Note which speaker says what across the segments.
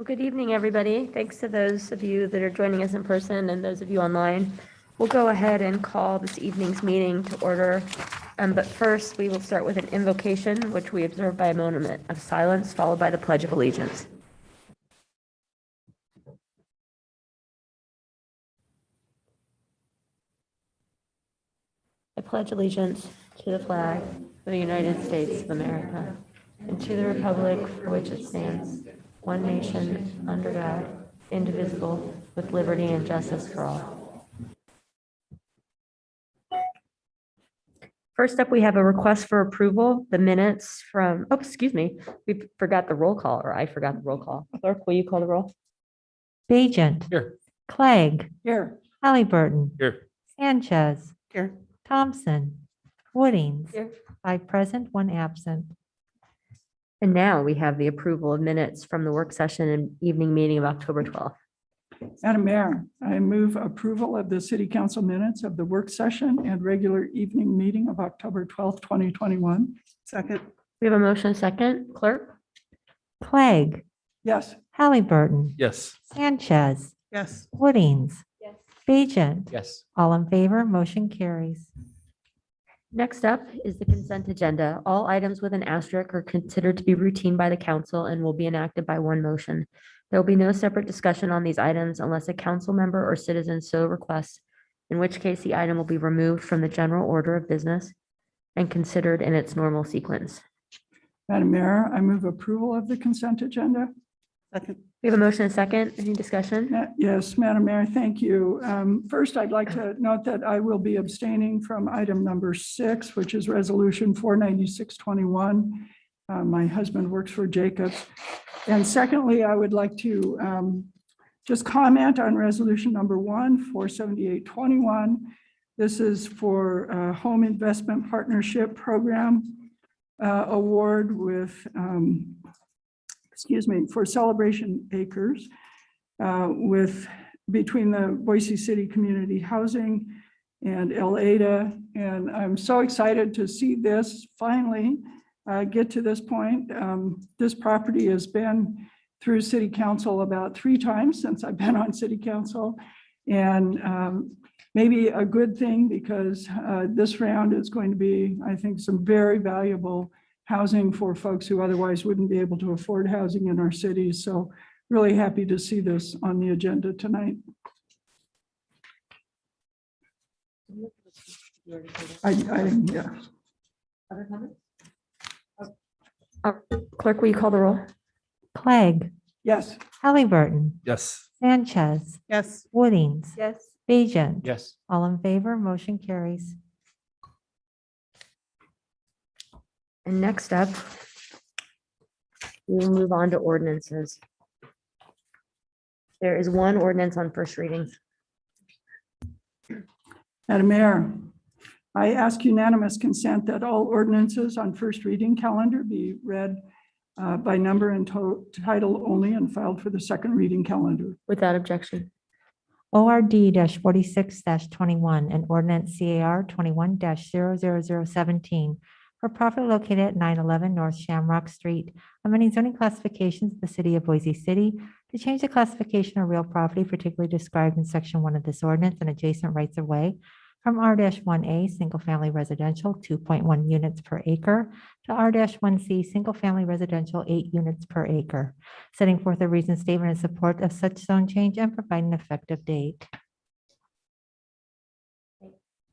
Speaker 1: Well, good evening, everybody. Thanks to those of you that are joining us in person and those of you online. We'll go ahead and call this evening's meeting to order. But first, we will start with an invocation, which we observe by a moment of silence, followed by the Pledge of Allegiance. I pledge allegiance to the flag of the United States of America and to the republic for which it stands, one nation, under God, indivisible, with liberty and justice for all. First up, we have a request for approval, the minutes from, we forgot the roll call, or I forgot the roll call. Clerk, will you call the roll?
Speaker 2: BAGEANT.
Speaker 3: Here.
Speaker 2: CLEGG.
Speaker 3: Here.
Speaker 2: HALLYBURTON.
Speaker 3: Here.
Speaker 2: Sanchez.
Speaker 3: Here.
Speaker 2: Thompson. Woodings.
Speaker 1: Here.
Speaker 2: 5 present, 1 absent.
Speaker 1: And now we have the approval of minutes from the work session and evening meeting of October 12th.
Speaker 4: Madam Mayor, I move approval of the City Council minutes of the work session and regular evening meeting of October 12th, 2021.
Speaker 3: Second.
Speaker 1: We have a motion second. Clerk?
Speaker 2: CLEGG.
Speaker 4: Yes.
Speaker 2: HALLYBURTON.
Speaker 3: Yes.
Speaker 2: Sanchez.
Speaker 3: Yes.
Speaker 2: Woodings.
Speaker 1: Yes.
Speaker 2: BAGEANT.
Speaker 3: Yes.
Speaker 2: All in favor, motion carries.
Speaker 1: Next up is the consent agenda. All items with an asterisk are considered to be routine by the council and will be enacted by one motion. There will be no separate discussion on these items unless a council member or citizen so requests, in which case the item will be removed from the general order of business and considered in its normal sequence.
Speaker 4: Madam Mayor, I move approval of the consent agenda.
Speaker 3: Second.
Speaker 1: We have a motion and a second. Any discussion?
Speaker 4: Yes, Madam Mayor, thank you. First, I'd like to note that I will be abstaining from item number 6, which is resolution 49621. My husband works for Jacobs. And secondly, I would like to just comment on resolution number 1, 47821. This is for Home Investment Partnership Program award with for Celebration Acres between the Boise City Community Housing and ELAINE. And I'm so excited to see this finally get to this point. This property has been through City Council about 3 times since I've been on City Council. And maybe a good thing because this round is going to be, I think, some very valuable housing for folks who otherwise wouldn't be able to afford housing in our cities. So really happy to see this on the agenda tonight. Yeah.
Speaker 1: Other comments? Clerk, will you call the roll?
Speaker 2: CLEGG.
Speaker 4: Yes.
Speaker 2: HALLYBURTON.
Speaker 3: Yes.
Speaker 2: Sanchez.
Speaker 3: Yes.
Speaker 2: Woodings.
Speaker 1: Yes.
Speaker 2: BAGEANT.
Speaker 3: Yes.
Speaker 2: All in favor, motion carries.
Speaker 1: And next up, we will move on to ordinances. There is one ordinance on first reading.
Speaker 4: Madam Mayor, I ask unanimous consent that all ordinances on first reading calendar be read by number and title only and filed for the second reading calendar.
Speaker 1: Without objection.
Speaker 2: ORD-46-21 and ordinance CAR 21-00017 for property located at 911 North Shamrock Street, amending zoning classifications of the city of Boise City to change the classification of real property particularly described in section 1 of this ordinance and adjacent rights of way from R-1A, single-family residential, 2.1 units per acre, to R-1C, single-family residential, 8 units per acre, setting forth a reasoned statement in support of such zone change and providing an effective date.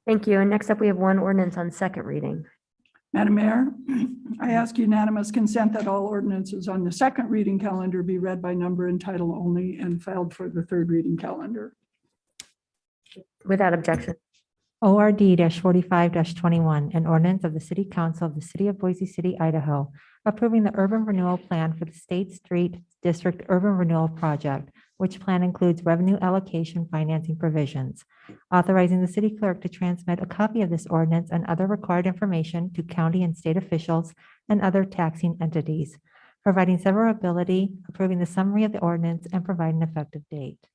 Speaker 1: Thank you. And next up, we have one ordinance on second reading.
Speaker 4: Madam Mayor, I ask unanimous consent that all ordinances on the second reading calendar be read by number and title only and filed for the third reading calendar.
Speaker 1: Without objection.
Speaker 2: ORD-45-21, an ordinance of the City Council of the City of Boise City, Idaho, approving the urban renewal plan for the State Street District Urban Renewal Project, which plan includes revenue allocation financing provisions, authorizing the city clerk to transmit a copy of this ordinance and other required information to county and state officials and other taxing entities, providing severability, approving the summary of the ordinance, and providing an effective date.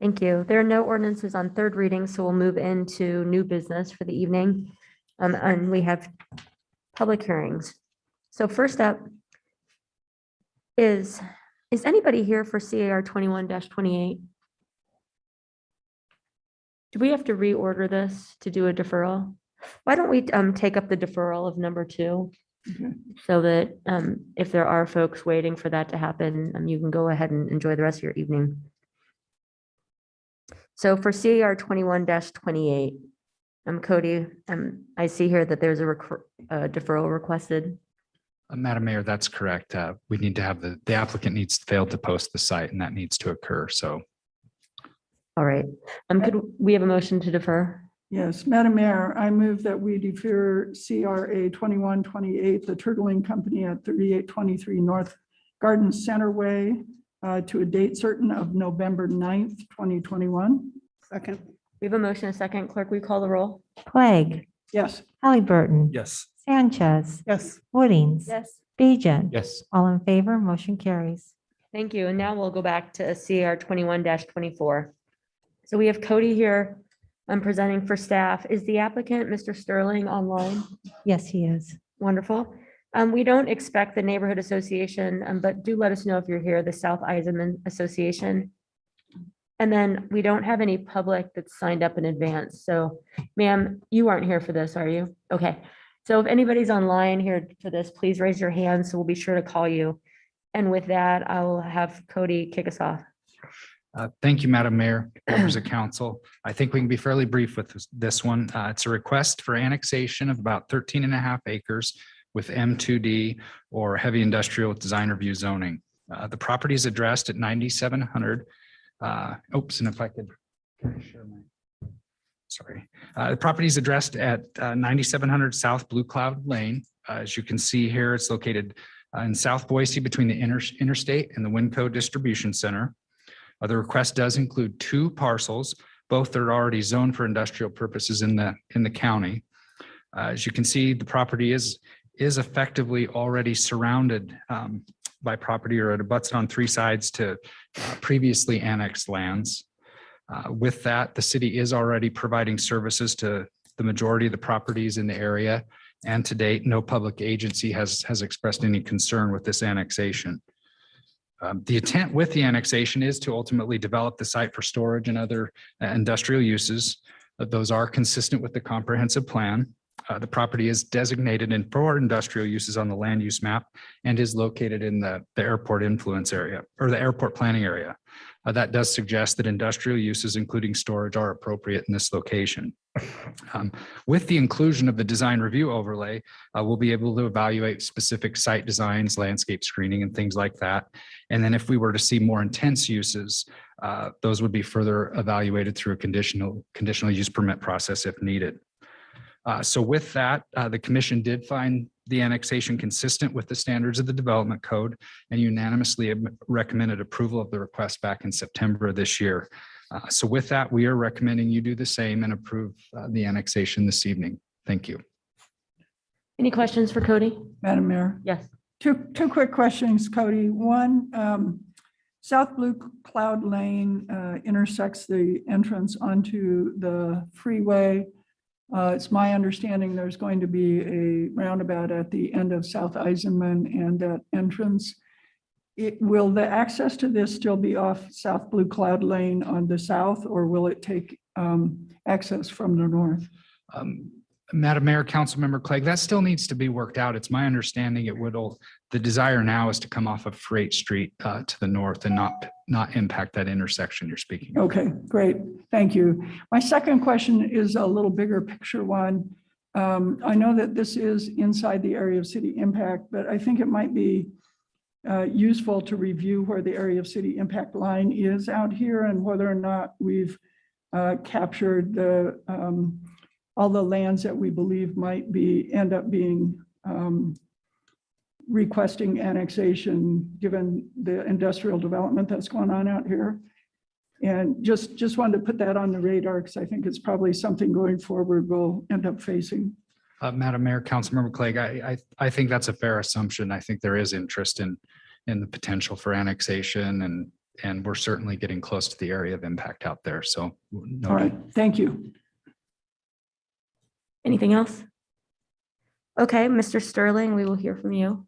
Speaker 1: Thank you. There are no ordinances on third reading, so we'll move into new business for the evening. And we have public hearings. So first up Is anybody here for CAR 21-28? Do we have to reorder this to do a deferral? Why don't we take up the deferral of number 2?
Speaker 4: Okay.
Speaker 1: So that if there are folks waiting for that to happen, you can go ahead and enjoy the rest of your evening. So for CAR 21-28, Cody, I see here that there's a deferral requested.
Speaker 3: Madam Mayor, that's correct. We need to have the applicant needs to fail to post the site, and that needs to occur. So
Speaker 1: All right. Could we have a motion to defer?
Speaker 4: Yes, Madam Mayor, I move that we defer CRA 2128, the Turtling Company at 3823 North Garden Center Way to a date certain of November 9th, 2021.
Speaker 5: Second.
Speaker 1: We have a motion, a second. Clerk, will you call the roll?
Speaker 2: Clegg,
Speaker 4: Yes.
Speaker 2: HALLYBURTON.
Speaker 3: yes.
Speaker 2: Sanchez,
Speaker 5: Yes.
Speaker 2: Woodings.
Speaker 1: Yes.
Speaker 2: BAGEANT.
Speaker 3: Yes.
Speaker 2: All in favor, motion carries.
Speaker 1: Thank you. And now we'll go back to CAR 21-24. So we have Cody here. I'm presenting for staff. Is the applicant, Mr. Sterling, online?
Speaker 2: Yes, he is.
Speaker 1: Wonderful. We don't expect the neighborhood association, but do let us know if you're here, the South Eisenman Association. And then we don't have any public that's signed up in advance. So ma'am, you aren't here for this, are you? Okay. So if anybody's online here for this, please raise your hand. So we'll be sure to call you. And with that, I will have Cody kick us off.
Speaker 3: Thank you, Madam Mayor, members of council. I think we can be fairly brief with this one. It's a request for annexation of about 13.5 acres with M2D or heavy industrial design review zoning. The property is addressed at 9700. And if I could share my, sorry. The property is addressed at 9700 South Blue Cloud Lane. As you can see here, it's located in South Boise between the interstate and the Winco Distribution Center. The request does include 2 parcels, both are already zoned for industrial purposes in the county. As you can see, the property is effectively already surrounded by property, or it abuts on 3 sides to previously annexed lands. With that, the city is already providing services to the majority of the properties in the area. And to date, no public agency has expressed any concern with this annexation. The intent with the annexation is to ultimately develop the site for storage and other industrial uses. Those are consistent with the comprehensive plan. The property is designated for industrial uses on the land use map and is located in the airport influence area or the airport planning area. That does suggest that industrial uses, including storage, are appropriate in this location. With the inclusion of the design review overlay, we'll be able to evaluate specific site designs, landscape screening, and things like that. And then if we were to see more intense uses, those would be further evaluated through a conditional use permit process if needed. So with that, the commission did find the annexation consistent with the standards of the development code and unanimously recommended approval of the request back in September of this year. So with that, we are recommending you do the same and approve the annexation this evening. Thank you.
Speaker 1: Any questions for Cody?
Speaker 4: Madam Mayor.
Speaker 1: Yes.
Speaker 4: Two quick questions, Cody. One, South Blue Cloud Lane intersects the entrance onto the freeway. It's my understanding there's going to be a roundabout at the end of South Eisenman and that entrance. Will the access to this still be off South Blue Cloud Lane on the south, or will it take access from the north?
Speaker 3: Madam Mayor, Councilmember Clegg, that still needs to be worked out. It's my understanding the desire now is to come off of Freight Street to the north and not impact that intersection you're speaking of.
Speaker 4: Okay, great. Thank you. My second question is a little bigger picture one. I know that this is inside the area of city impact, but I think it might be useful to review where the area of city impact line is out here and whether or not we've captured all the lands that we believe might end up being requesting annexation given the industrial development that's going on out here. And just wanted to put that on the radar because I think it's probably something going forward we'll end up facing.
Speaker 3: Madam Mayor, Councilmember Clegg, I think that's a fair assumption. I think there is interest in the potential for annexation and we're certainly getting close to the area of impact out there. So
Speaker 4: All right, thank you.
Speaker 1: Anything else? Okay, Mr. Sterling, we will hear from you.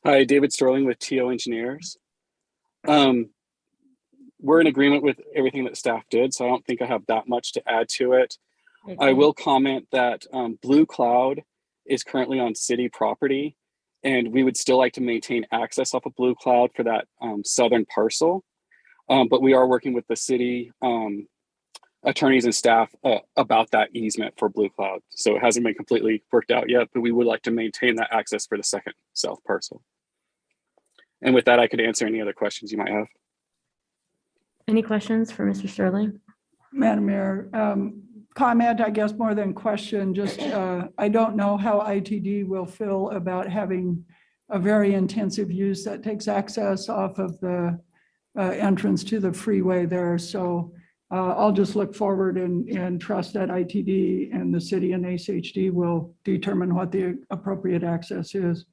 Speaker 5: Hi, David Sterling with TO Engineers. We're in agreement with everything that staff did, so I don't think I have that much to add to it.
Speaker 1: Great,
Speaker 5: I
Speaker 1: thank
Speaker 5: will comment that Blue Cloud is currently on city property, and we would still like to maintain access off of Blue Cloud for that southern parcel. But we are working with the city attorneys and staff about that easement for Blue Cloud. So it hasn't been completely worked out yet, but we would like to maintain that access for the second south parcel. And with that, I could answer any other questions you might have.
Speaker 1: Any questions for Mr. Sterling?
Speaker 4: Madam Mayor, comment, I guess, more than question, just, I don't know how ITD will feel about having a very intensive use that takes access off of the entrance to the freeway there. So I'll just look forward and trust that ITD and the city and HHD will determine what the appropriate access is.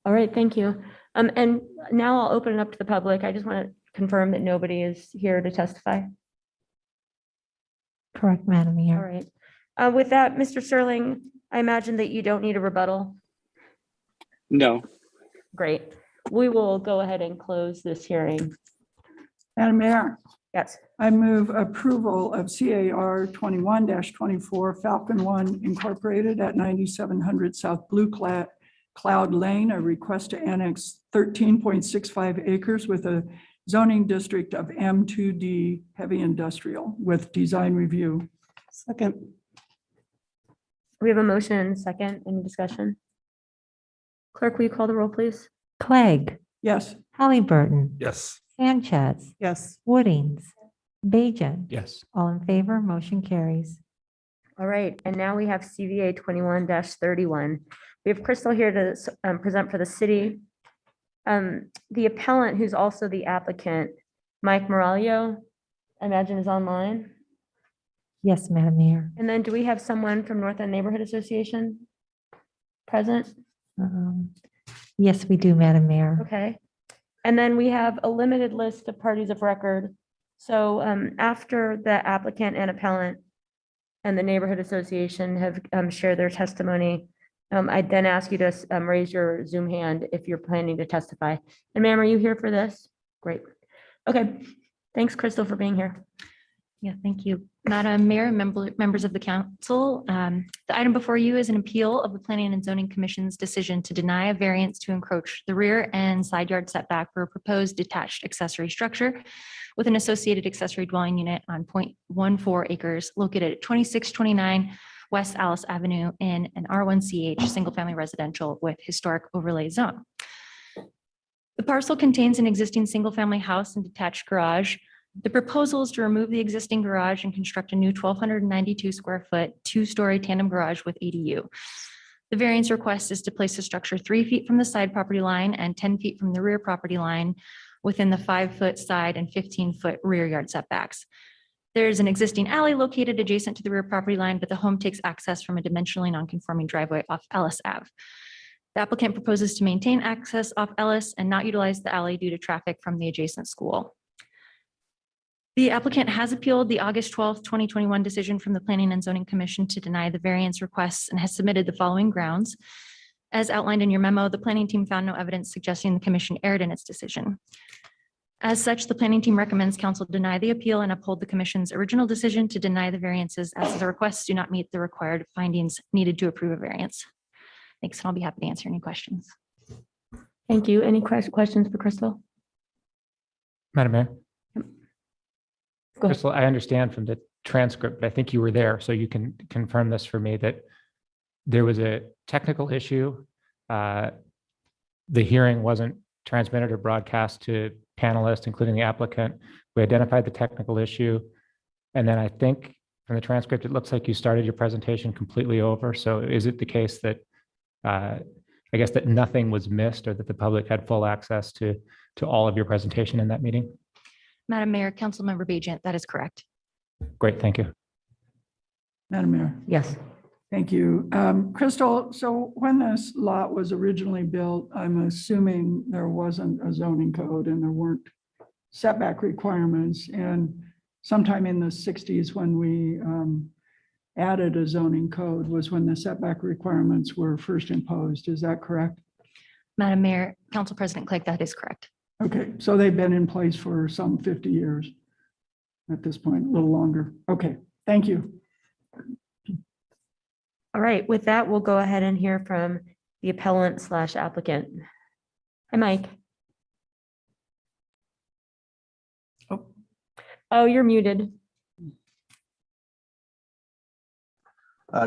Speaker 1: All right, thank you. And now I'll open it up to the public. I just want to confirm that nobody is here to testify.
Speaker 2: Correct, Madam
Speaker 1: All
Speaker 2: Mayor.
Speaker 1: right. With that, Mr. Sterling, I imagine that you don't need a rebuttal.
Speaker 5: No.
Speaker 1: Great. We will go ahead and close this hearing.
Speaker 4: Madam Mayor,
Speaker 1: Yes.
Speaker 4: I move approval of CAR 21-24 Falcon One Incorporated at 9700 South Blue Cloud Lane, a request to annex 13.65 acres with a zoning district of M2D heavy industrial with design review.
Speaker 6: Second.
Speaker 1: We have a motion and a second. Any discussion? Clerk, will you call the roll, please?
Speaker 2: Clegg,
Speaker 4: Yes.
Speaker 2: HALLYBURTON,
Speaker 6: Yes.
Speaker 2: Sanchez,
Speaker 6: Yes.
Speaker 2: Woodings, BAGEANT.
Speaker 6: Yes.
Speaker 2: All in favor, motion carries.
Speaker 1: All right, and now we have CVA 21-31. We have Crystal here to present for the city. The appellant, who's also the applicant, Mike Moralio, I imagine is online.
Speaker 2: Yes, Madam Mayor.
Speaker 1: And then do we have someone from North End Neighborhood Association present?
Speaker 2: Yes, we do, Madam Mayor.
Speaker 1: Okay. And then we have a limited list of parties of record. So after the applicant and appellant and the neighborhood association have shared their testimony, I'd then ask you to raise your Zoom hand if you're planning to testify. And ma'am, are you here for this? Great. Okay. Thanks, Crystal, for being here.
Speaker 7: Yeah, thank you. Madam Mayor, and members of the council, the item before you is an appeal of the Planning and Zoning Commission's decision to deny a variance to encroach the rear and side yard setback for a proposed detached accessory structure with an associated accessory dwelling unit on 0.14 acres located at 2629 West Alice Avenue in an R1CH single-family residential with historic overlay zone. The parcel contains an existing single-family house and detached garage. The proposal is to remove the existing garage and construct a new 1,292 square foot, two-story tandem garage with ADU. The variance request is to place the structure 3 feet from the side property line and 10 feet from the rear property line within the 5-foot side and 15-foot rear yard setbacks. There's an existing alley located adjacent to the rear property line, but the home takes access from a dimensionally non-conforming driveway off Ellis Ave. The applicant proposes to maintain access off Ellis and not utilize the alley due to traffic from the adjacent school. The applicant has appealed the August 12th, 2021 decision from the Planning and Zoning Commission to deny the variance requests and has submitted the following grounds. As outlined in your memo, the planning team found no evidence suggesting the commission erred in its decision. As such, the planning team recommends council deny the appeal and uphold the commission's original decision to deny the variances as the requests do not meet the required findings needed to approve a variance. Thanks, and I'll be happy to answer any questions.
Speaker 1: Thank you. Any questions for Crystal?
Speaker 8: Madam Mayor.
Speaker 1: Go ahead.
Speaker 8: Crystal, I understand from the transcript, but I think you were there, so you can confirm this for me, that there was a technical issue. The hearing wasn't transmitted or broadcast to panelists, including the applicant. We identified the technical issue. And then I think from the transcript, it looks like you started your presentation completely over. So is it the case that, I guess that nothing was missed or that the public had full access to all of your presentation in that meeting?
Speaker 7: Madam Mayor, Councilmember BAGEANT, that is correct.
Speaker 8: Great, thank you.
Speaker 4: Madam Mayor.
Speaker 1: Yes.
Speaker 4: Thank you. Crystal, so when this lot was originally built, I'm assuming there wasn't a zoning code and there weren't setback requirements. And sometime in the 60s when we added a zoning code was when the setback requirements were first imposed. Is that correct?
Speaker 7: Madam Mayor, Council President Clegg, that is correct.
Speaker 4: Okay, so they've been in place for some 50 years at this point, a little longer. Okay, thank you.
Speaker 1: All right, with that, we'll go ahead and hear from the appellant slash applicant. Hi, Mike. Oh, you're muted.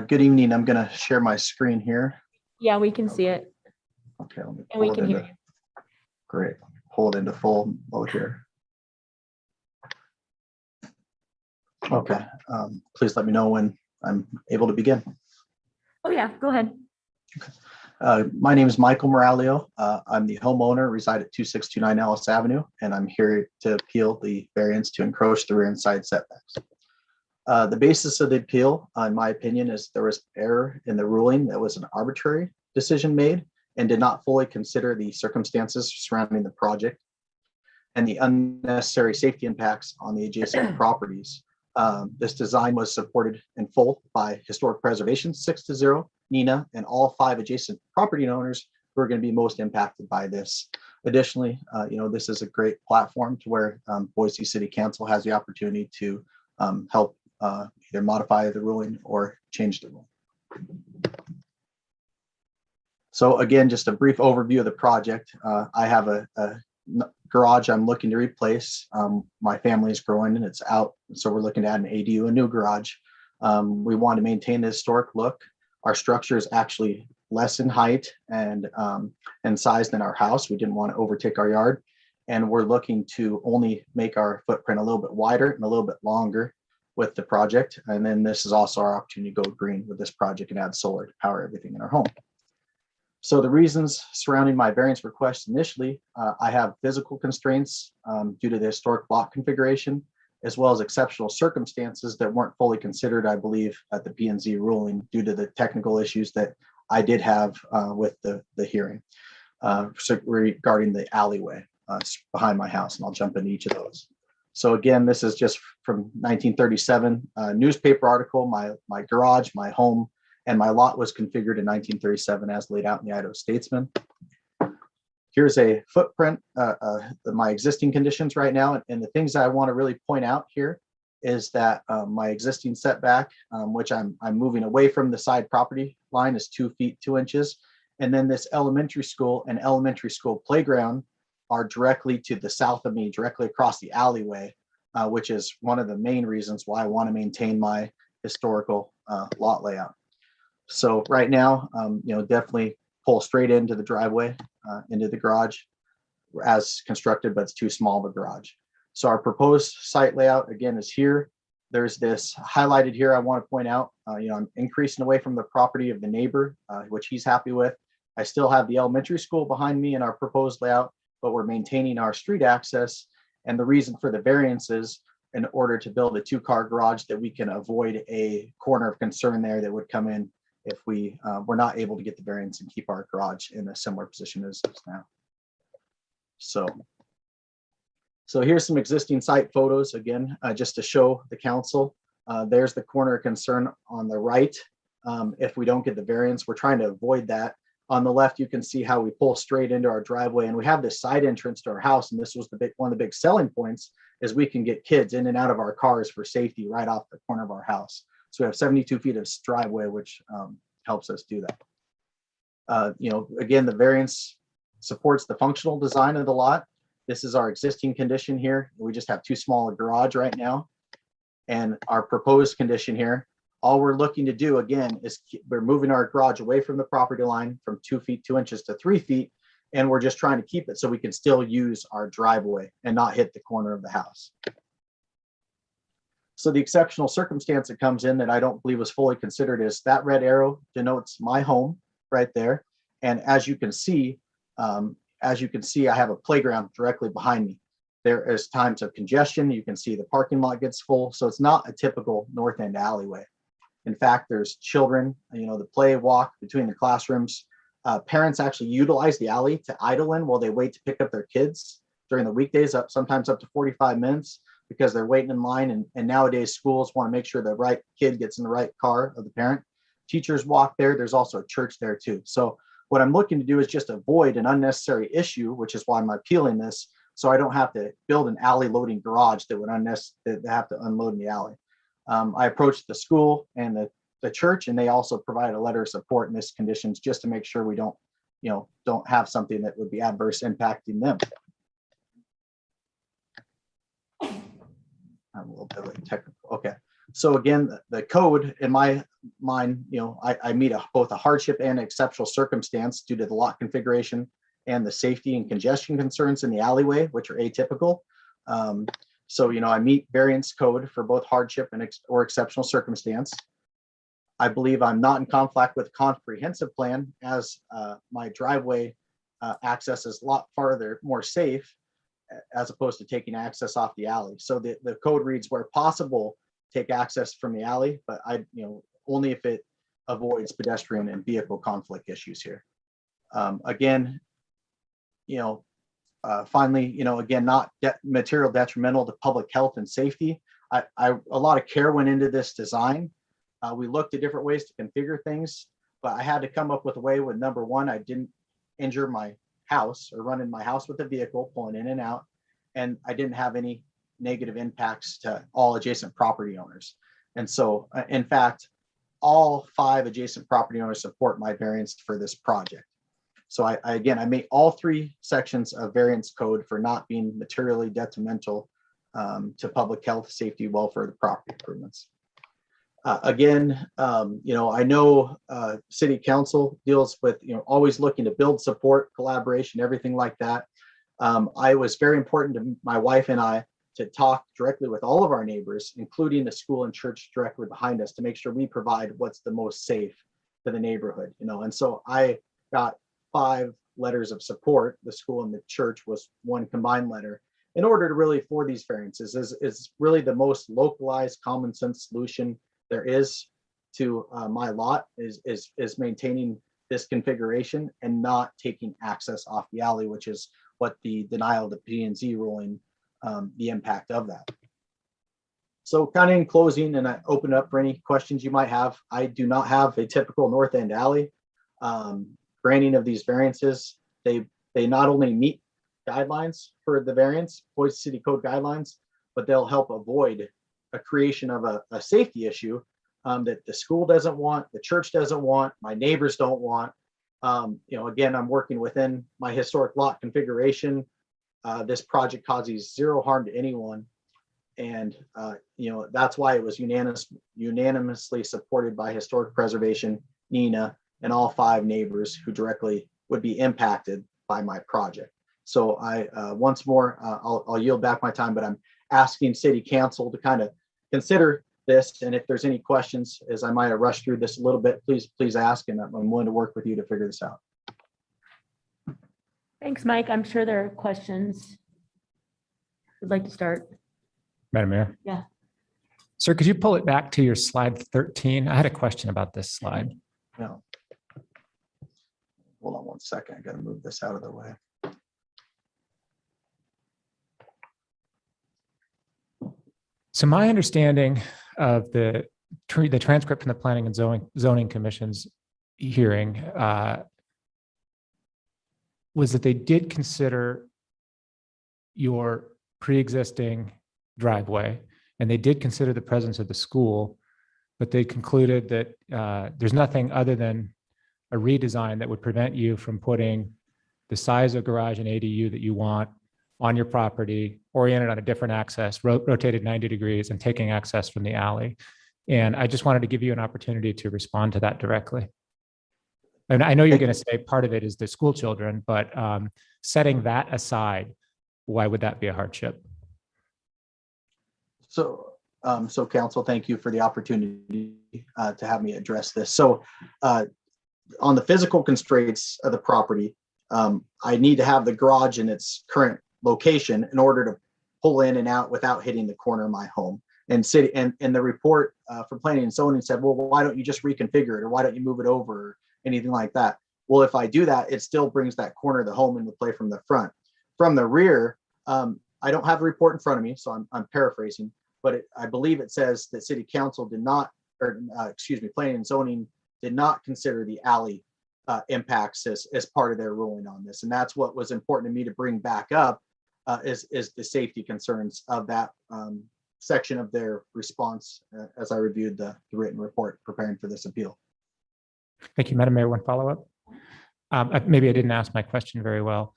Speaker 6: Good evening. I'm going to share my screen here.
Speaker 1: Yeah, we can see it
Speaker 6: Okay, let me
Speaker 1: and we
Speaker 6: pull it
Speaker 1: can hear
Speaker 6: into,
Speaker 1: you.
Speaker 6: great. Pull it into full mode here. Okay, please let me know when I'm able to begin.
Speaker 1: Oh, yeah, go ahead.
Speaker 6: My name is Michael Moralio. I'm the homeowner, reside at 2629 Ellis Avenue, and I'm here to appeal the variance to encroach the rear and side setbacks. The basis of the appeal, in my opinion, is there was error in the ruling. That was an arbitrary decision made and did not fully consider the circumstances surrounding the project and the unnecessary safety impacts on the adjacent properties. This design was supported in full by Historic Preservation 6-0, NINA, and all 5 adjacent property owners who are going to be most impacted by this. Additionally, this is a great platform to where Boise City Council has the opportunity to help either modify the ruling or change the rule. So again, just a brief overview of the project. I have a garage I'm looking to replace. My family is growing and it's out, so we're looking to add an ADU, a new garage. We want to maintain the historic look. Our structure is actually less in height and size than our house. We didn't want to overtake our yard, and we're looking to only make our footprint a little bit wider and a little bit longer with the project. And then this is also our opportunity to go green with this project and add solar to power everything in our home. So the reasons surrounding my variance request initially, I have physical constraints due to the historic lot configuration, as well as exceptional circumstances that weren't fully considered, I believe, at the P&Z ruling due to the technical issues that I did have with the hearing regarding the alleyway behind my house, and I'll jump into each of those. So again, this is just from 1937 newspaper article. My garage, my home, and my lot was configured in 1937 as laid out in the Idaho Statesman. Here's a footprint of my existing conditions right now. And the things that I want to really point out here is that my existing setback, which I'm moving away from the side property line, is 2 feet 2 inches. And then this elementary school and elementary school playground are directly to the south of me, directly across the alleyway, which is one of the main reasons why I want to maintain my historical lot layout. So right now, definitely pull straight into the driveway, into the garage as constructed, but it's too small of a garage. So our proposed site layout again is here. There's this highlighted here I want to point out, I'm increasing away from the property of the neighbor, which he's happy with. I still have the elementary school behind me in our proposed layout, but we're maintaining our street access. And the reason for the variance is in order to build a 2-car garage that we can avoid a corner of concern there that would come in if we were not able to get the variance and keep our garage in a similar position as it's now. So here's some existing site photos again, just to show the council. There's the corner of concern on the right. If we don't get the variance, we're trying to avoid that. On the left, you can see how we pull straight into our driveway, and we have this side entrance to our house. And this was one of the big selling points, is we can get kids in and out of our cars for safety right off the corner of our house. So we have 72 feet of driveway, which helps us do that. Again, the variance supports the functional design of the lot. This is our existing condition here. We just have too small a garage right now. And our proposed condition here, all we're looking to do again is we're moving our garage away from the property line from 2 feet 2 inches to 3 feet. And we're just trying to keep it so we can still use our driveway and not hit the corner of the house. So the exceptional circumstance that comes in that I don't believe was fully considered is that red arrow denotes my home right there. And as you can see, I have a playground directly behind me. There is times of congestion. You can see the parking lot gets full. So it's not a typical north end alleyway. In fact, there's children, the play walk between the classrooms. Parents actually utilize the alley to idle in while they wait to pick up their kids during the weekdays, sometimes up to 45 minutes, because they're waiting in line, and nowadays schools want to make sure the right kid gets in the right car of the parent. Teachers walk there. There's also a church there too. So what I'm looking to do is just avoid an unnecessary issue, which is why I'm appealing this. So I don't have to build an alley loading garage that would have to unload in the alley. I approached the school and the church, and they also provided a letter of support in this conditions just to make sure we don't have something that would be adverse impacting them. I'm a little bit like technical. Okay. So again, the code in my mind, I meet both a hardship and exceptional circumstance due to the lot configuration and the safety and congestion concerns in the alleyway, which are atypical. So, I meet variance code for both hardship and or exceptional circumstance. I believe I'm not in conflict with comprehensive plan, as my driveway access is a lot farther, more safe, as opposed to taking access off the alley. So the code reads, where possible, take access from the alley, but only if it avoids pedestrian and vehicle conflict issues here. Again, finally, again, not material detrimental to public health and safety. A lot of care went into this design. We looked at different ways to configure things, but I had to come up with a way with, number one, I didn't injure my house or run in my house with a vehicle pulling in and out, and I didn't have any negative impacts to all adjacent property owners. And so, in fact, all 5 adjacent property owners support my variance for this project. So I made all 3 sections of variance code for not being materially detrimental to public health, safety, welfare, the property improvements. I know city council deals with, always looking to build support, collaboration, everything like that. I was very important to my wife and I to talk directly with all of our neighbors, including the school and church directly behind us, to make sure we provide what's the most safe for the neighborhood, and so I got 5 letters of support. The school and the church was 1 combined letter in order to really, for these variances, is really the most localized common sense solution there is to my lot, is maintaining this configuration and not taking access off the alley, which is what the denial of the P&Z ruling, the impact of that. So kind of in closing, and I open up for any questions you might have, I do not have a typical north end alley. Granting of these variances, they not only meet guidelines for the variance, Boise City Code guidelines, but they'll help avoid a creation of a safety issue that the school doesn't want, the church doesn't want, my neighbors don't want. Again, I'm working within my historic lot configuration. This project causes 0 harm to anyone. And, that's why it was unanimously supported by Historic Preservation, NINA, and all 5 neighbors who directly would be impacted by my project. So once more, I'll yield back my time, but I'm asking City Council to kind of consider this. And if there's any questions, as I might have rushed through this a little bit, please ask, and I'm willing to work with you to figure this out.
Speaker 1: Thanks, Mike. I'm sure there are questions. Would like to start?
Speaker 8: Madam Mayor?
Speaker 1: Yeah.
Speaker 8: Sir, could you pull it back to your slide 13? I had a question about this slide.
Speaker 6: No. Hold on one second. I got to move this out of the way.
Speaker 8: So my understanding of the transcript from the Planning and Zoning Commission's hearing was that they did consider your pre-existing driveway, and they did consider the presence of the school, but they concluded that there's nothing other than a redesign that would prevent you from putting the size of garage and ADU that you want on your property, oriented on a different access, rotated 90 degrees, and taking access from the alley. And I just wanted to give you an opportunity to respond to that directly. And I know you're going to say part of it is the school children, but setting that aside, why would that be a hardship?
Speaker 6: So council, thank you for the opportunity to have me address this. So on the physical constraints of the property, I need to have the garage in its current location in order to pull in and out without hitting the corner of my home. And the report from Planning and Zoning said, well, why don't you just reconfigure it, or why don't you move it over, or anything like that? Well, if I do that, it still brings that corner of the home into play from the front. From the rear, I don't have a report in front of me, so I'm paraphrasing, but I believe it says that city council did not, or excuse me, planning and zoning did not consider the alley impacts as part of their ruling on this. And that's what was important to me to bring back up is the safety concerns of that section of their response as I reviewed the written report preparing for this appeal.
Speaker 8: Thank you, Madam Mayor. One follow-up. Maybe I didn't ask my question very well.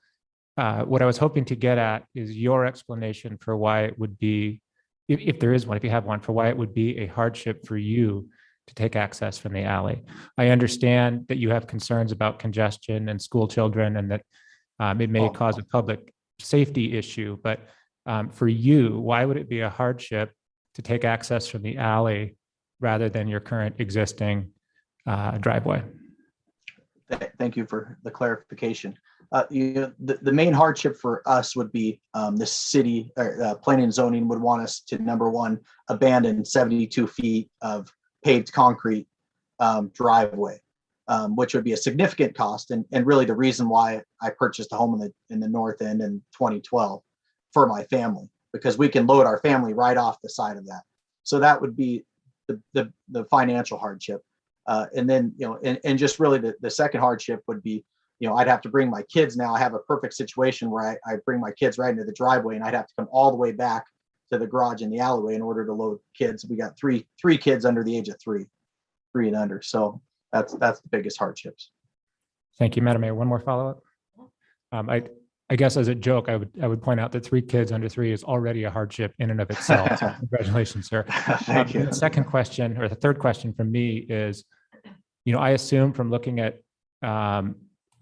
Speaker 8: What I was hoping to get at is your explanation for why it would be, if there is one, if you have one, for why it would be a hardship for you to take access from the alley. I understand that you have concerns about congestion and school children and that it may cause a public safety issue, but for you, why would it be a hardship to take access from the alley rather than your current existing driveway?
Speaker 6: Thank you for the clarification. The main hardship for us would be the city planning and zoning would want us to, number one, abandon 72 feet of paved concrete driveway, which would be a significant cost. And really the reason why I purchased a home in the North End in 2012 for my family, because we can load our family right off the side of that. So that would be the financial hardship. And then, and just really the second hardship would be, I'd have to bring my kids now. I have a perfect situation where I bring my kids right into the driveway and I'd have to come all the way back to the garage in the alleyway in order to load kids. We got three kids under the age of three and under. So that's the biggest hardships.
Speaker 8: Thank you, Madam Mayor. One more follow-up. I guess as a joke, I would point out that 3 kids under 3 is already a hardship in and of itself. So congratulations, sir.
Speaker 6: Thank you.
Speaker 8: The second question, or the third question from me is, I assume from looking at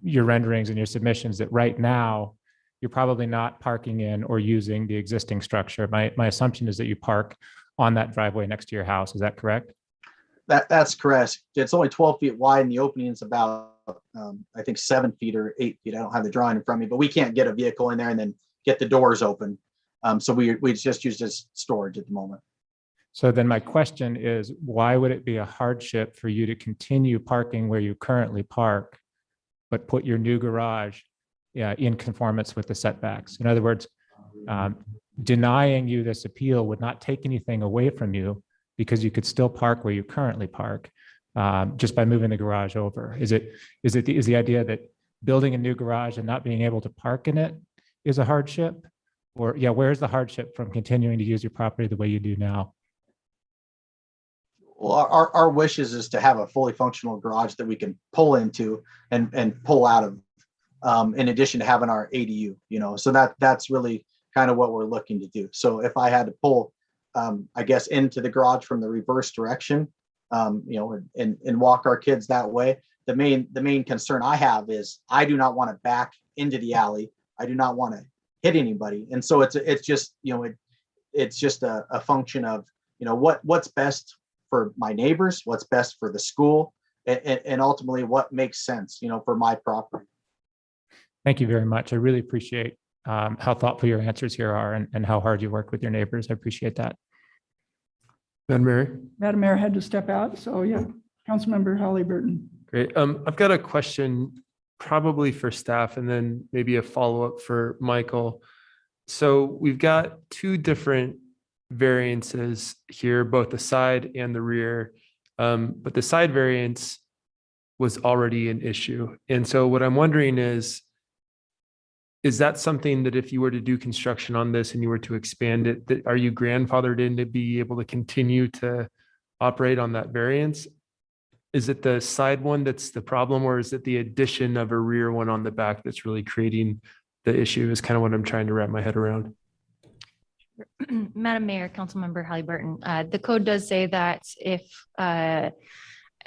Speaker 8: your renderings and your submissions that right now you're probably not parking in or using the existing structure. My assumption is that you park on that driveway next to your house. Is that correct?
Speaker 6: That's correct. It's only 12 feet wide and the opening is about, I think 7 feet or 8 feet. I don't have the drawing in front of me, but we can't get a vehicle in there and then get the doors open. So we just use this storage at the moment.
Speaker 8: So then my question is, why would it be a hardship for you to continue parking where you currently park, but put your new garage in conformance with the setbacks? In other words, denying you this appeal would not take anything away from you because you could still park where you currently park just by moving the garage over. Is the idea that building a new garage and not being able to park in it is a hardship? Or where's the hardship from continuing to use your property the way you do now?
Speaker 6: Well, our wish is to have a fully functional garage that we can pull into and pull out of, in addition to having our ADU, so that's really kind of what we're looking to do. So if I had to pull, I guess, into the garage from the reverse direction, and walk our kids that way, the main concern I have is I do not want to back into the alley. I do not want to hit anybody. And so it's just, it's just a function of, what's best for my neighbors, what's best for the school, and ultimately what makes sense, for my property.
Speaker 8: Thank you very much. I really appreciate how thoughtful your answers here are and how hard you work with your neighbors. I appreciate that.
Speaker 4: Madam Mayor had to step out. So Councilmember HALLYBURTON.
Speaker 9: Great. I've got a question probably for staff and then maybe a follow-up for Michael. So we've got 2 different variances here, both the side and the rear. But the side variance was already an issue. And so what I'm wondering is that something that if you were to do construction on this and you were to expand it, that are you grandfathered in to be able to continue to operate on that variance? Is it the side one that's the problem, or is it the addition of a rear one on the back that's really creating the issue is kind of what I'm trying to wrap my head around.
Speaker 7: Madam Mayor, Councilmember HALLYBURTON, the code does say that if a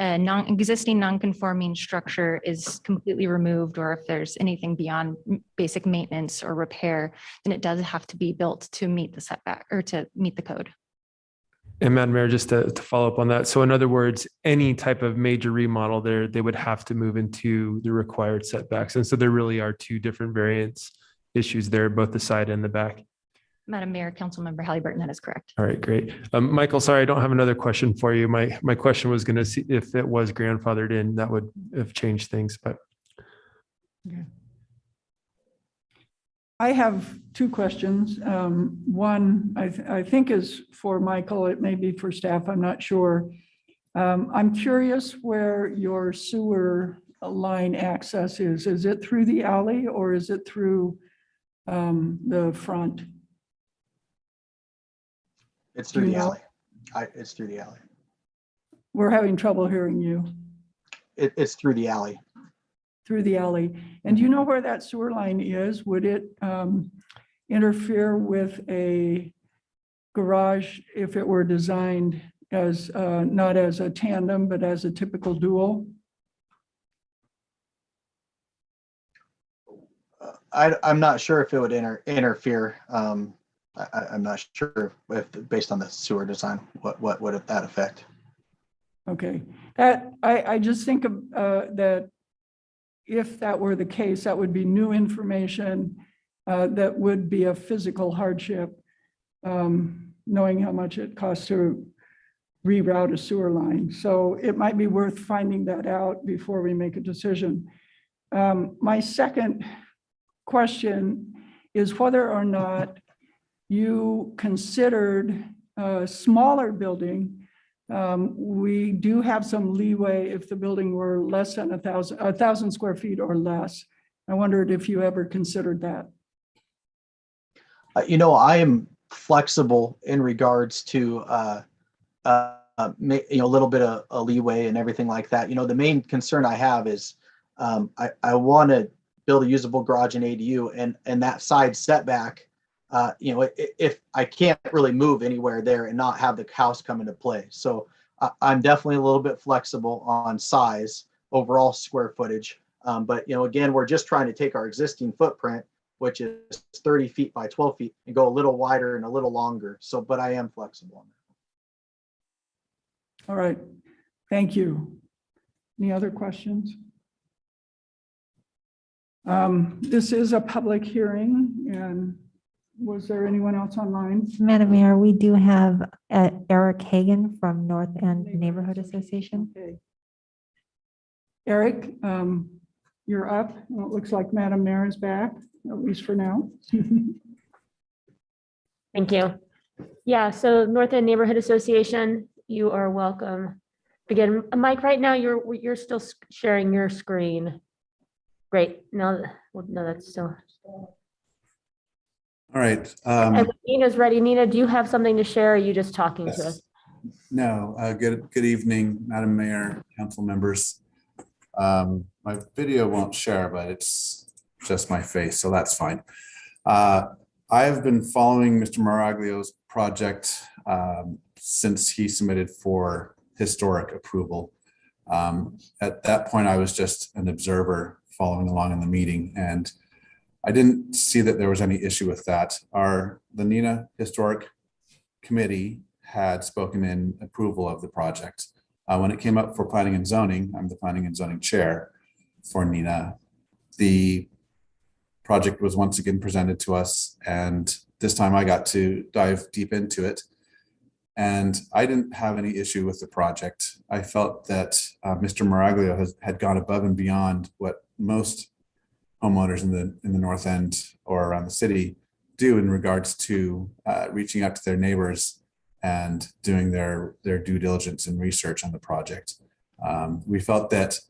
Speaker 7: existing non-conforming structure is completely removed, or if there's anything beyond basic maintenance or repair, then it does have to be built to meet the setback or to meet the code.
Speaker 9: And Madam Mayor, just to follow up on that. So in other words, any type of major remodel there, they would have to move into the required setbacks. And so there really are 2 different variance issues there, both the side and the back.
Speaker 7: Madam Mayor, Councilmember HALLYBURTON, that is correct.
Speaker 9: All right, great. Michael, sorry, I don't have another question for you. My question was going to see if it was grandfathered in, that would have changed things, but.
Speaker 4: Okay. I have two questions. One, I think is for Michael. It may be for staff. I'm not sure. I'm curious where your sewer line access is. Is it through the alley or is it through the front?
Speaker 6: It's
Speaker 4: Do
Speaker 6: through
Speaker 4: you
Speaker 6: the
Speaker 4: know?
Speaker 6: alley. It's through the alley.
Speaker 4: We're having trouble hearing you.
Speaker 6: It's through the alley.
Speaker 4: Through the alley. And do you know where that sewer line is? Would it interfere with a garage if it were designed as not as a tandem, but as a typical dual?
Speaker 6: I'm not sure if it would interfere. I'm not sure if based on the sewer design, what would that affect?
Speaker 4: Okay, that I just think of that if that were the case, that would be new information that would be a physical hardship, knowing how much it costs to reroute a sewer line. So it might be worth finding that out before we make a decision. My second question is whether or not you considered a smaller building. We do have some leeway if the building were less than 1,000 square feet or less. I wondered if you ever considered that.
Speaker 6: I am flexible in regards to a little bit of a leeway and everything like that. The main concern I have is I want to build a usable garage and ADU, and that side setback. If I can't really move anywhere there and not have the house come into play. So I'm definitely a little bit flexible on size, overall square footage. But again, we're just trying to take our existing footprint, which is 30 feet by 12 feet, and go a little wider and a little longer. So, but I am flexible on that.
Speaker 4: All right, thank you. Any other questions? This is a public hearing, and was there anyone else online?
Speaker 2: Madam Mayor, we do have Eric Hagan from North End Neighborhood Association.
Speaker 4: Okay. Eric, you're up. Well, it looks like Madam Mayor is back, at least for now.
Speaker 1: Thank you. Yeah, so North End Neighborhood Association, you are welcome. Again, Mike, right now you're still sharing your screen. Great. No, that's still.
Speaker 10: All right.
Speaker 1: And Nina's ready. Nina, do you have something to share? Or are you just talking to us?
Speaker 10: No, good evening, Madam Mayor, council members. My video won't share, but it's just my face, so that's fine. I have been following Mr. Maraglio's project since he submitted for historic approval. At that point, I was just an observer following along in the meeting, and I didn't see that there was any issue with that. The NINA Historic Committee had spoken in approval of the project. When it came up for planning and zoning, I'm the planning and zoning chair for NINA. The project was once again presented to us, and this time I got to dive deep into it. And I didn't have any issue with the project. I felt that Mr. Maraglio had gone above and beyond what most homeowners in the North End or around the city do in regards to reaching out to their neighbors and doing their due diligence and research on the project. We felt that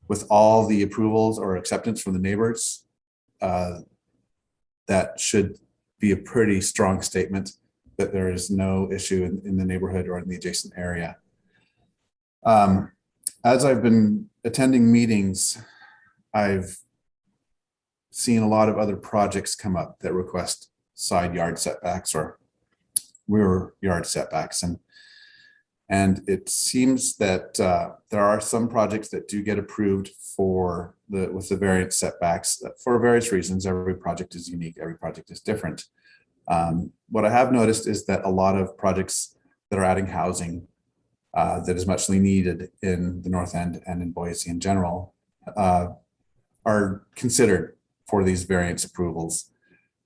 Speaker 10: with all the approvals or acceptance from the neighbors, that should be a pretty strong statement that there is no issue in the neighborhood or in the adjacent area. As I've been attending meetings, I've seen a lot of other projects come up that request side yard setbacks or rear yard setbacks. And it seems that there are some projects that do get approved with the variance setbacks for various reasons. Every project is unique, every project is different. What I have noticed is that a lot of projects that are adding housing that is muchly needed in the North End and in Boise in general are considered for these variance approvals.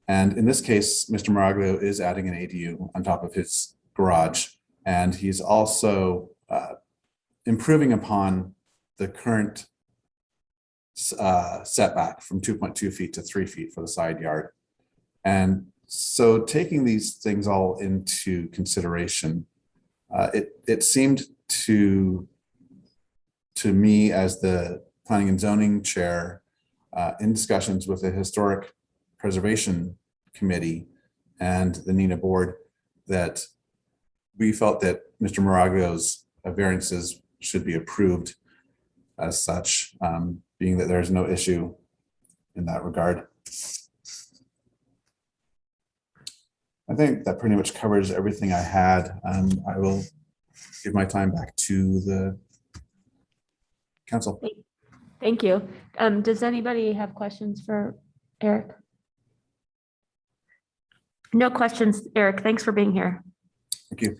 Speaker 10: And in this case, Mr. Maraglio is adding an ADU on top of his garage, and he's also improving upon the current setback from 2.2 feet to 3 feet for the side yard. And so taking these things all into consideration, it seemed to me as the Planning and Zoning Chair, in discussions with the Historic Preservation Committee and the NINA Board, that we felt that Mr. Marago's variances should be approved as such, being that there's no issue in that regard. I think that pretty much covers everything I had. I will give my time back to the council.
Speaker 1: Thank you. Does anybody have questions for Eric? No questions, Eric. Thanks for being here.
Speaker 10: Thank you.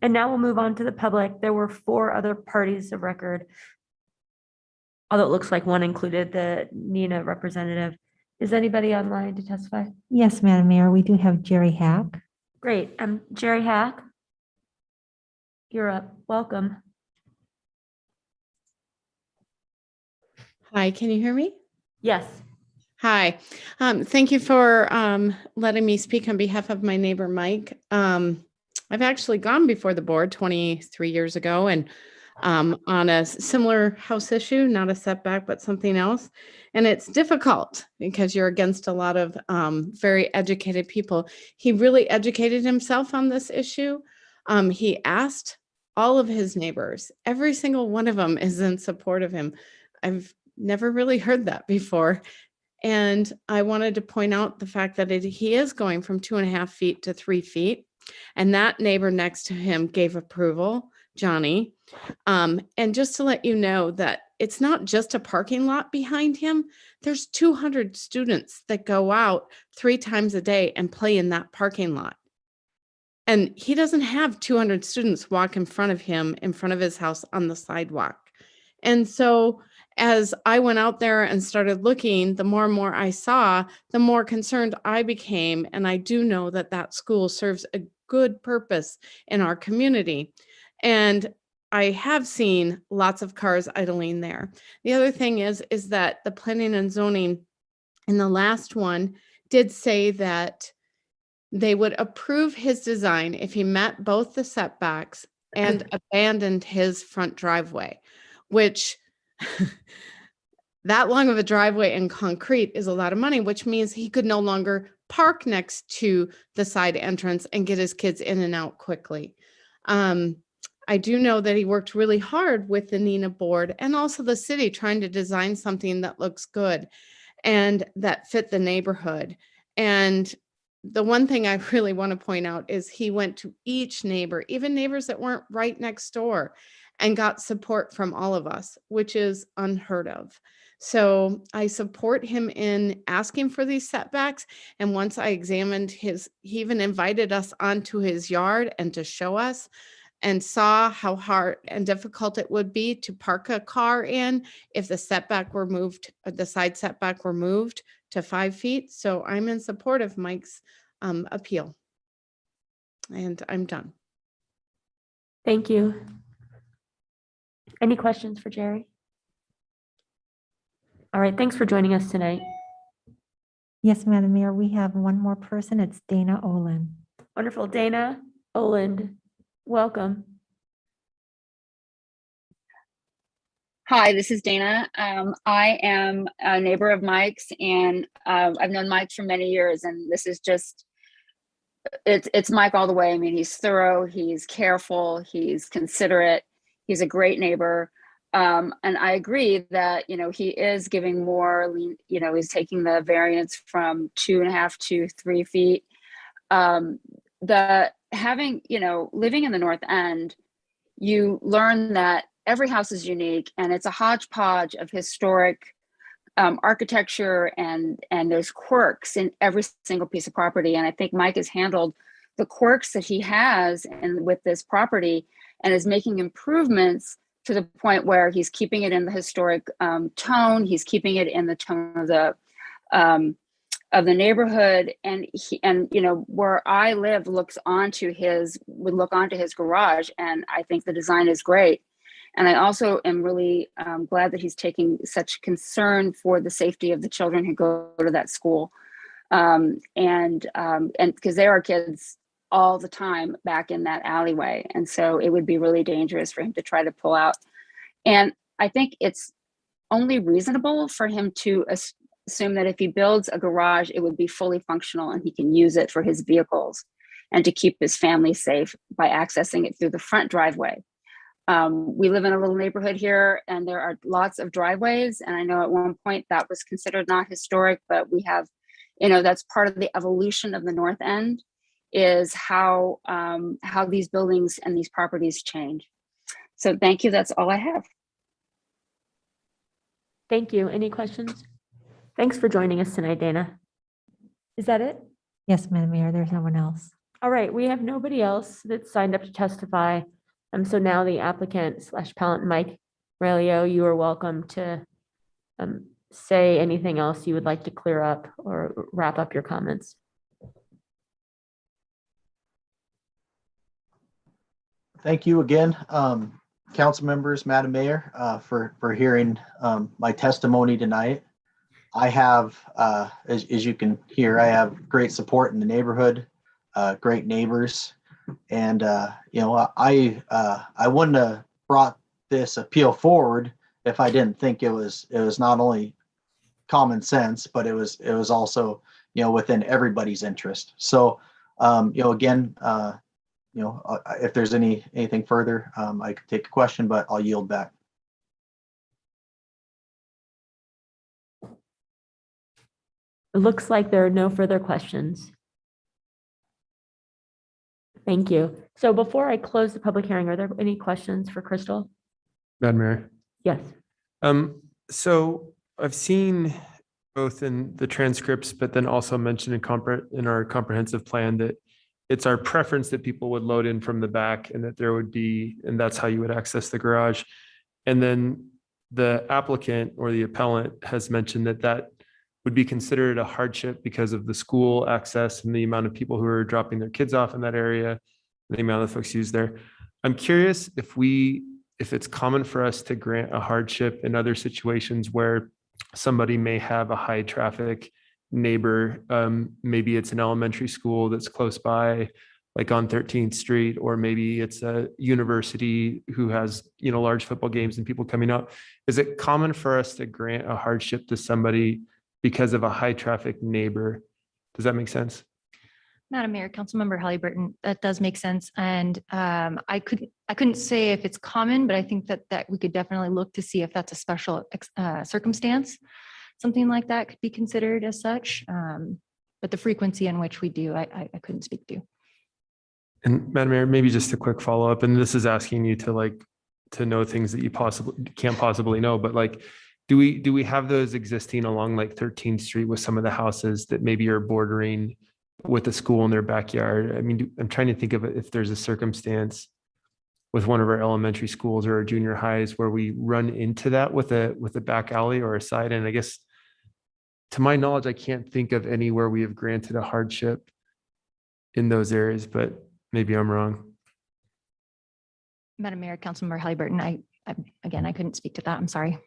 Speaker 1: And now we'll move on to the public. There were 4 other parties of record. Although it looks like one included the NINA representative. Is anybody online to testify?
Speaker 2: Yes, Madam Mayor, we do have Jerry Hack.
Speaker 1: Great. Jerry Hack. You're up. Welcome.
Speaker 11: Hi, can you hear me?
Speaker 1: Yes.
Speaker 11: Hi. Thank you for letting me speak on behalf of my neighbor, Mike. I've actually gone before the board 23 years ago and on a similar house issue, not a setback, but something else. And it's difficult because you're against a lot of very educated people. He really educated himself on this issue. He asked all of his neighbors. Every single one of them is in support of him. I've never really heard that before. And I wanted to point out the fact that he is going from 2.5 feet to 3 feet. And that neighbor next to him gave approval, Johnny. And just to let you know that it's not just a parking lot behind him. There's 200 students that go out 3 times a day and play in that parking lot. And he doesn't have 200 students walk in front of him, in front of his house on the sidewalk. And so as I went out there and started looking, the more and more I saw, the more concerned I became. And I do know that that school serves a good purpose in our community. And I have seen lots of cars idling there. The other thing is that the planning and zoning in the last one did say that they would approve his design if he met both the setbacks and abandoned his front driveway, which that long of a driveway in concrete is a lot of money, which means he could no longer park next to the side entrance and get his kids in and out quickly. I do know that he worked really hard with the NINA board and also the city trying to design something that looks good and that fit the neighborhood. And the one thing I really want to point out is he went to each neighbor, even neighbors that weren't right next door, and got support from all of us, which is unheard of. So I support him in asking for these setbacks. And once I examined he even invited us onto his yard and to show us, and saw how hard and difficult it would be to park a car in if the setback were moved, or the side setback were moved to 5 feet. So I'm in support of Mike's appeal. And I'm done.
Speaker 1: Thank you. Any questions for Jerry? All right, thanks for joining us tonight.
Speaker 2: Yes, Madam Mayor, we have one more person. It's Dana Olin.
Speaker 1: Wonderful. Dana Oland, welcome.
Speaker 12: Hi, this is Dana. I am a neighbor of Mike's, and I've known Mike for many years, and this is just, it's Mike all the way. I mean, he's thorough, he's careful, he's considerate, he's a great neighbor. And I agree that, he is giving more, he's taking the variance from 2.5 to 3 feet. Living in the North End, you learn that every house is unique and it's a hodgepodge of historic architecture, and there's quirks in every single piece of property. And I think Mike has handled the quirks that he has with this property and is making improvements to the point where he's keeping it in the historic tone. He's keeping it in the tone of the neighborhood, and where I live would look onto his garage, and I think the design is great. And I also am really glad that he's taking such concern for the safety of the children who go to that school. And because there are kids all the time back in that alleyway. And so it would be really dangerous for him to try to pull out. And I think it's only reasonable for him to assume that if he builds a garage, it would be fully functional and he can use it for his vehicles and to keep his family safe by accessing it through the front driveway. We live in a little neighborhood here and there are lots of driveways. And I know at one point that was considered not historic, but we have, that's part of the evolution of the North End, is how these buildings and these properties change. So thank you. That's all I have.
Speaker 1: Thank you. Any questions? Thanks for joining us tonight, Dana. Is that it?
Speaker 2: Yes, Madam Mayor, there's no one else.
Speaker 1: All right, we have nobody else that signed up to testify. So now the applicant / appellant, Mike Railio, you are welcome to say anything else you would like to clear up or wrap up your comments.
Speaker 6: Thank you again, council members, Madam Mayor, for hearing my testimony tonight. I have, as you can hear, I have great support in the neighborhood, great neighbors. And, I wouldn't have brought this appeal forward if I didn't think it was not only common sense, but it was also, within everybody's interest. So, again, if there's anything further, I could take a question, but I'll yield back.
Speaker 1: It looks like there are no further questions. Thank you. So before I close the public hearing, are there any questions for Crystal?
Speaker 9: Madam Mayor.
Speaker 1: Yes.
Speaker 9: So I've seen both in the transcripts, but then also mentioned in our comprehensive plan that it's our preference that people would load in from the back and that there would be, and that's how you would access the garage. And then the applicant or the appellant has mentioned that would be considered a hardship because of the school access and the amount of people who are dropping their kids off in that area, the amount of folks used there. I'm curious if it's common for us to grant a hardship in other situations where somebody may have a high traffic neighbor. Maybe it's an elementary school that's close by, like on 13th Street, or maybe it's a university who has, large football games and people coming up. Is it common for us to grant a hardship to somebody because of a high traffic neighbor? Does that make sense?
Speaker 7: Madam Mayor, Councilmember HALLYBURTON, that does make sense. And I couldn't say if it's common, but I think that we could definitely look to see if that's a special circumstance. Something like that could be considered as such. But the frequency in which we do, I couldn't speak to.
Speaker 9: And Madam Mayor, maybe just a quick follow-up, and this is asking you to know things that you can't possibly know, but do we have those existing along 13th Street with some of the houses that maybe are bordering with a school in their backyard? I mean, I'm trying to think of if there's a circumstance with one of our elementary schools or our junior highs where we run into that with a back alley or a side. And I guess, to my knowledge, I can't think of anywhere we have granted a hardship in those areas, but maybe I'm wrong.
Speaker 7: Madam Mayor, Councilmember HALLYBURTON, I couldn't speak to that. I'm sorry.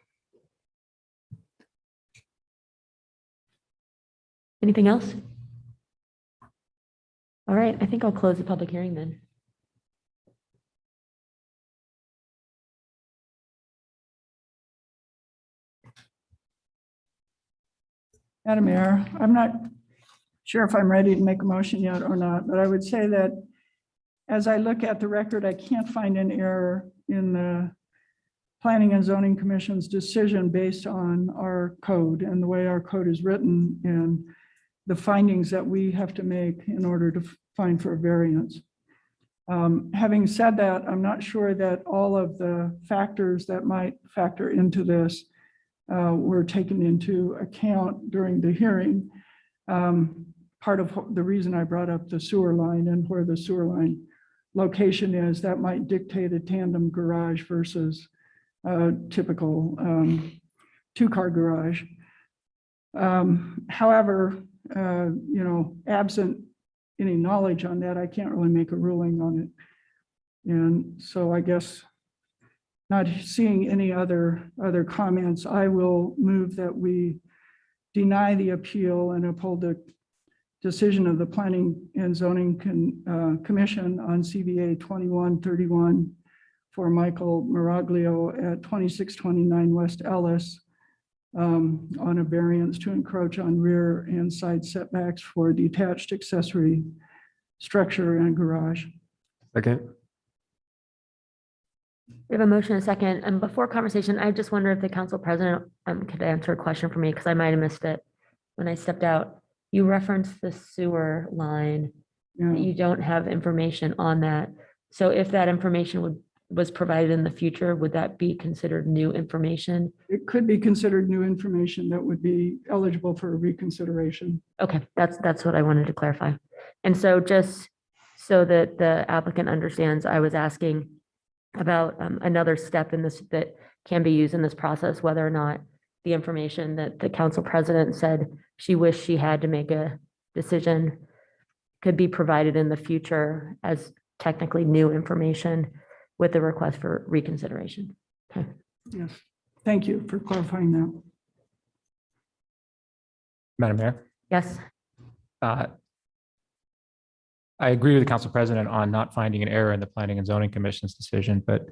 Speaker 1: Anything else? All right, I think I'll close the public hearing then.
Speaker 4: Madam Mayor, I'm not sure if I'm ready to make a motion yet or not, but I would say that as I look at the record, I can't find an error in the Planning and Zoning Commission's decision based on our code and the way our code is written and the findings that we have to make in order to find for a variance. Having said that, I'm not sure that all of the factors that might factor into this were taken into account during the hearing. Part of the reason I brought up the sewer line and where the sewer line location is, that might dictate a tandem garage versus a typical two-car garage. However, absent any knowledge on that, I can't really make a ruling on it. And so I guess, not seeing any other comments, I will move that we deny the appeal and uphold the decision of the Planning and Zoning Commission on CBA 2131 for Michael Miraglio at 2629 West Ellis on a variance to encroach on rear and side setbacks for detached accessory structure and garage.
Speaker 9: Second.
Speaker 1: We have a motion and a second. And before conversation, I just wonder if the council president could answer a question for me because I might have missed it when I stepped out. You referenced the sewer line.
Speaker 4: Yeah.
Speaker 1: You don't have information on that. So if that information was provided in the future, would that be considered new information?
Speaker 4: It could be considered new information that would be eligible for reconsideration.
Speaker 1: Okay, that's what I wanted to clarify. And so just so that the applicant understands, I was asking about another step in this that can be used in this process, whether or not the information that the council president said she wished she had to make a decision could be provided in the future as technically new information with the request for reconsideration. Okay.
Speaker 4: Yes, thank you for clarifying that.
Speaker 8: Madam Mayor,
Speaker 1: Yes,
Speaker 8: I agree with the council president on not finding an error in the Planning and Zoning Commission's decision, but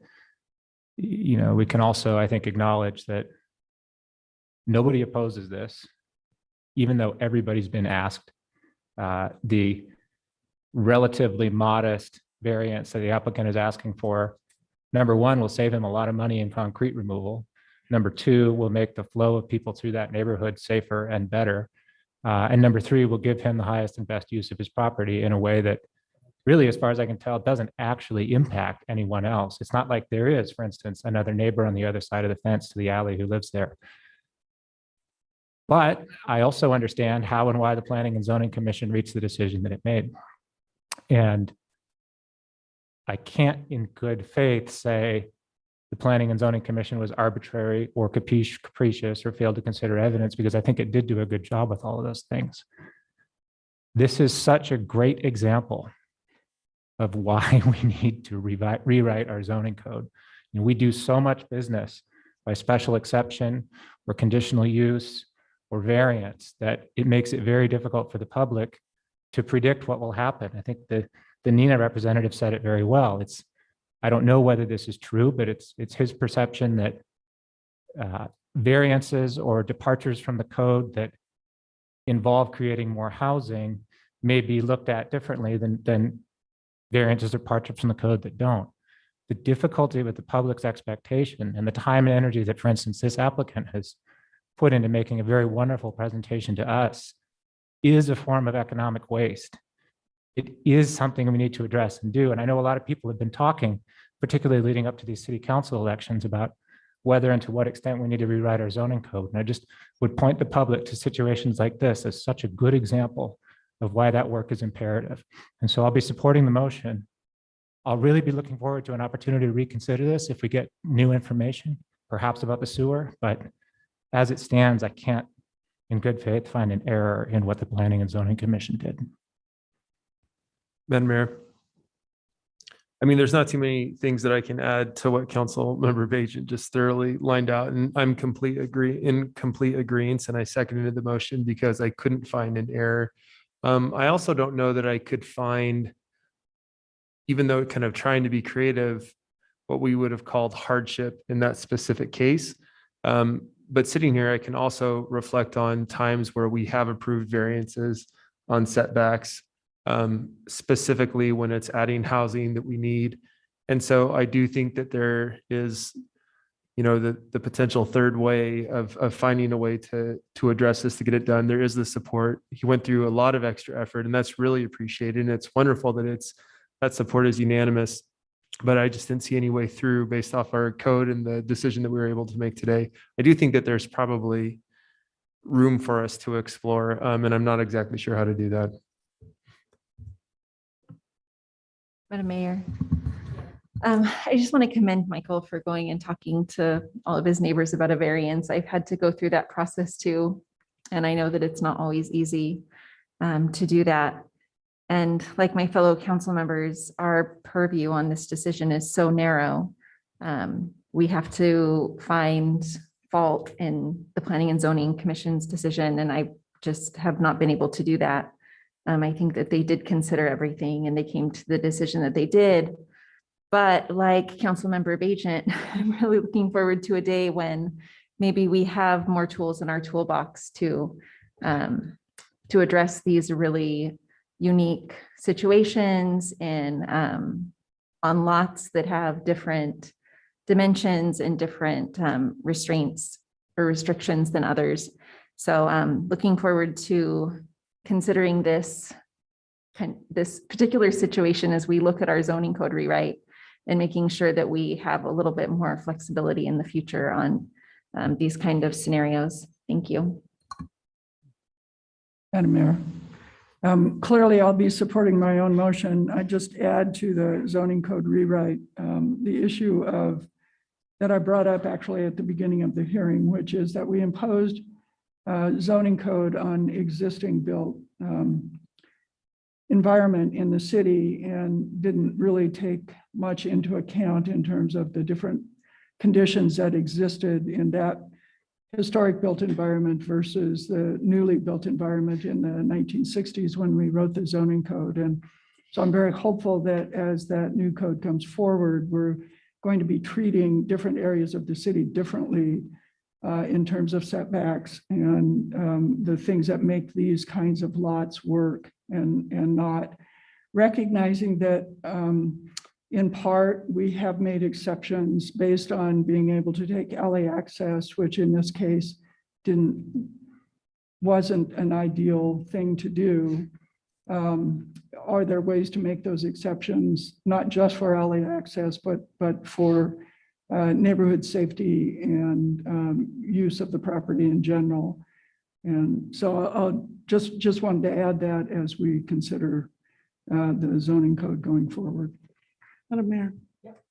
Speaker 8: we can also, I think, acknowledge that nobody opposes this, even though everybody's been asked. The relatively modest variance that the applicant is asking for, number one, will save him a lot of money in concrete removal. Number two, will make the flow of people through that neighborhood safer and better. And number three, will give him the highest and best use of his property in a way that really, as far as I can tell, doesn't actually impact anyone else. It's not like there is, for instance, another neighbor on the other side of the fence to the alley who lives there. But I also understand how and why the Planning and Zoning Commission reached the decision that it made. And I can't in good faith say the Planning and Zoning Commission was arbitrary or capricious or failed to consider evidence, because I think it did do a good job with all of those things. This is such a great example of why we need to rewrite our zoning code. And we do so much business by special exception or conditional use or variance that it makes it very difficult for the public to predict what will happen. I think the NINA representative said it very well. I don't know whether this is true, but it's his perception that variances or departures from the code that involve creating more housing may be looked at differently than variances or departures from the code that don't. The difficulty with the public's expectation and the time and energy that, for instance, this applicant has put into making a very wonderful presentation to us is a form of economic waste. It is something we need to address and do. And I know a lot of people have been talking, particularly leading up to these city council elections, about whether and to what extent we need to rewrite our zoning code. And I just would point the public to situations like this as such a good example of why that work is imperative. And so I'll be supporting the motion. I'll really be looking forward to an opportunity to reconsider this if we get new information, perhaps about the sewer. But as it stands, I can't, in good faith, find an error in what the Planning and Zoning Commission did.
Speaker 9: Madam Mayor. I mean, there's not too many things that I can add to what Council Member Bagent just thoroughly lined out, and I'm in complete agreement, and I seconded the motion because I couldn't find an error. I also don't know that I could find, even though kind of trying to be creative, what we would have called hardship in that specific case. But sitting here, I can also reflect on times where we have approved variances on setbacks, specifically when it's adding housing that we need. And so I do think that there is, the potential third way of finding a way to address this, to get it done. There is the support. He went through a lot of extra effort, and that's really appreciated. And it's wonderful that that support is unanimous. But I just didn't see any way through based off our code and the decision that we were able to make today. I do think that there's probably room for us to explore, and I'm not exactly sure how to do that.
Speaker 2: Madam Mayor, I just want to commend Michael for going and talking to all of his neighbors about a variance. I've had to go through that process too, and I know that it's not always easy to do that. And like my fellow council members, our purview on this decision is so narrow. We have to find fault in the Planning and Zoning Commission's decision, and I just have not been able to do that.
Speaker 13: I think that they did consider everything and they came to the decision that they did. But like Councilmember BAGEANT, I'm really looking forward to a day when maybe we have more tools in our toolbox to address these really unique situations and on lots that have different dimensions and different restraints or restrictions than others. So looking forward to considering this particular situation as we look at our zoning code rewrite and making sure that we have a little bit more flexibility in the future on these kind of scenarios. Thank you.
Speaker 4: Madam Mayor. Clearly, I'll be supporting my own motion. I just add to the zoning code rewrite the issue of that I brought up actually at the beginning of the hearing, which is that we imposed zoning code on existing built environment in the city and didn't really take much into account in terms of the different conditions that existed in that historic built environment versus the newly built environment in the 1960s when we wrote the zoning code. And so I'm very hopeful that as that new code comes forward, we're going to be treating different areas of the city differently in terms of setbacks and the things that make these kinds of lots work, and not recognizing that in part, we have made exceptions based on being able to take alley access, which in this case wasn't an ideal thing to do. Are there ways to make those exceptions, not just for alley access, but for neighborhood safety and use of the property in general? And so I'll just wanted to add that as we consider the zoning code going forward.
Speaker 14: Madam Mayor.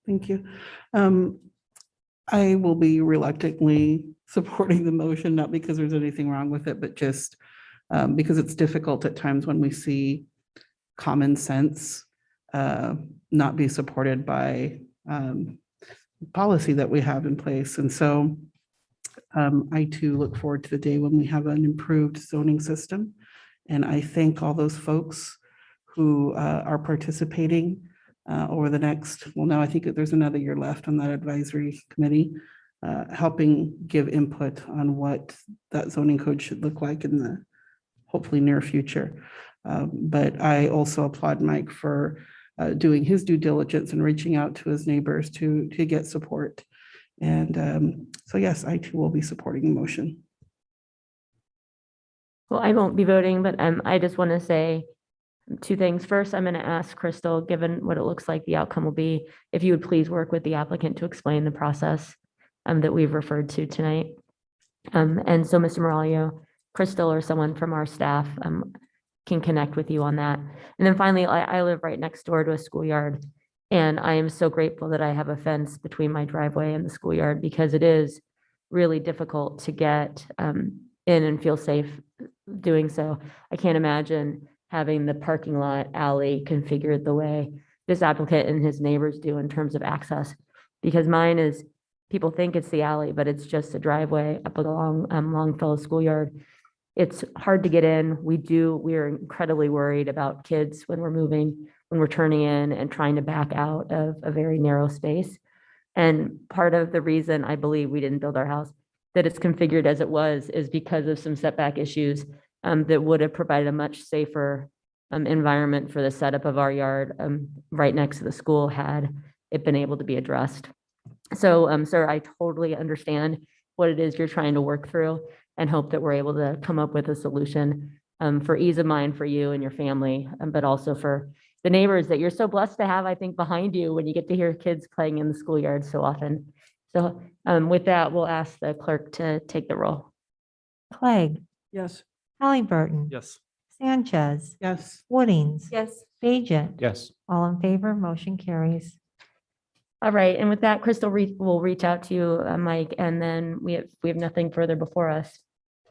Speaker 14: Thank you. I will be reluctantly supporting the motion, not because there's anything wrong with it, but just because it's difficult at times when we see common sense not be supported by policy that we have in place. And so I too look forward to the day when we have an improved zoning system. And I thank all those folks who are participating over the next, well, now I think that there's another year left on that advisory committee, helping give input on what that zoning code should look like in the hopefully near future. But I also applaud Mike for doing his due diligence and reaching out to his neighbors to get support. And so yes, I too will be supporting the motion.
Speaker 1: Well, I won't be voting, but I just want to say two things. First, I'm going to ask Crystal, given what it looks like the outcome will be, if you would please work with the applicant to explain the process that we've referred to tonight. And so Mr. Moralio, Crystal or someone from our staff can connect with you on that. And then finally, I live right next door to a schoolyard, and I am so grateful that I have a fence between my driveway and the schoolyard, because it is really difficult to get in and feel safe doing so. I can't imagine having the parking lot alley configured the way this applicant and his neighbors do in terms of access, because mine is, people think it's the alley, but it's just a driveway up along Longfellow Schoolyard. It's hard to get in. We're incredibly worried about kids when we're moving, when we're turning in and trying to back out of a very narrow space. And part of the reason I believe we didn't build our house, that it's configured as it was, is because of some setback issues that would have provided a much safer environment for the setup of our yard right next to the school had it been able to be addressed. So, sir, I totally understand what it is you're trying to work through, and hope that we're able to come up with a solution for ease of mind for you and your family, but also for the neighbors that you're so blessed to have, I think, behind you when you get to hear kids playing in the schoolyard so often. So with that, we'll ask the clerk to take the roll.
Speaker 2: Clegg,
Speaker 4: Yes.
Speaker 2: HALLYBURTON.
Speaker 9: Yes.
Speaker 2: Sanchez,
Speaker 14: Yes.
Speaker 2: Woodings.
Speaker 13: Yes.
Speaker 2: BAGEANT.
Speaker 8: Yes.
Speaker 2: All in favor, motion carries.
Speaker 1: All right, and with that, Crystal will reach out to you, Mike, and then we have nothing further before us.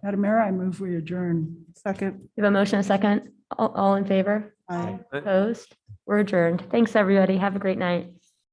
Speaker 4: Madam Mayor, I move we adjourn.
Speaker 14: Second.
Speaker 1: You have a motion, a second? All in favor?
Speaker 14: Aye.
Speaker 1: Opposed? We're adjourned. Thanks, everybody. Have a great night.